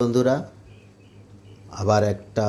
বন্ধুরা, আবার একটা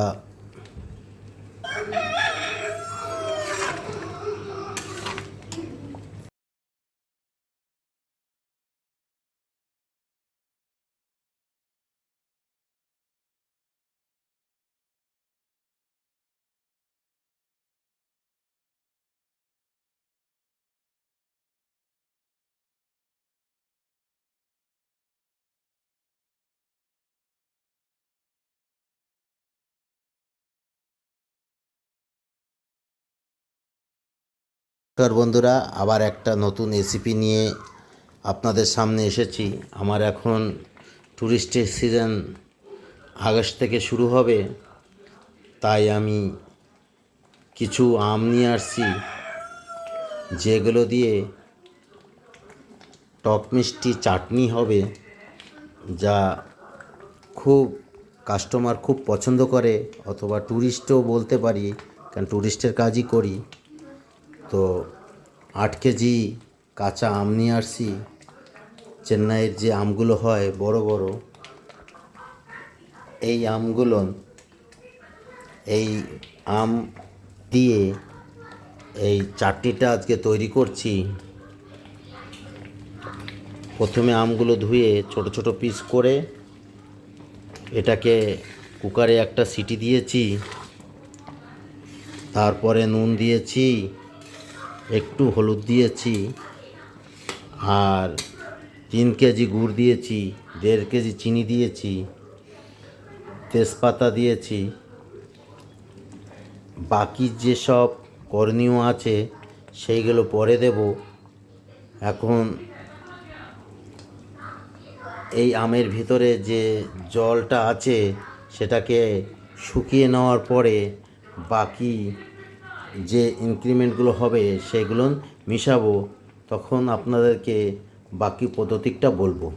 নমস্কার বন্ধুরা, আবার একটা নতুন রেসিপি নিয়ে আপনাদের সামনে এসেছি। আমার এখন ট্যুরিস্টের সিজন আগস্ট থেকে শুরু হবে, তাই আমি কিছু আম নিয়ে আসছি, যেগুলো দিয়ে টক মিষ্টি চাটনি হবে, যা খুব কাস্টমার খুব পছন্দ করে, অথবা ট্যুরিস্টও বলতে পারি, কারণ ট্যুরিস্টের কাজই করি। তো 8 কেজি কাঁচা আম নিয়ে আসছি। চেন্নাইয়ের যে আমগুলো হয় বড় বড়, এই আম দিয়ে এই চাটনিটা আজকে তৈরি করছি। প্রথমে আমগুলো ধুয়ে ছোট ছোট পিস করে এটাকে কুকারে একটা সিটি দিয়েছি। তারপরে নুন দিয়েছি, একটু হলুদ দিয়েছি, আর 3 কেজি গুড় দিয়েছি, 1.5 কেজি চিনি দিয়েছি, তেজপাতা দিয়েছি। বাকি যেসব করণীয় আছে সেইগুলো পরে দেব। এখন এই আমের ভিতরে যে জলটা আছে সেটাকে শুকিয়ে নেওয়ার পরে বাকি যে ইনগ্রিডিয়েন্টগুলো হবে সেগুলো মিশাবো। তখন আপনাদেরকে বাকি পদ্ধতিটা বলবো।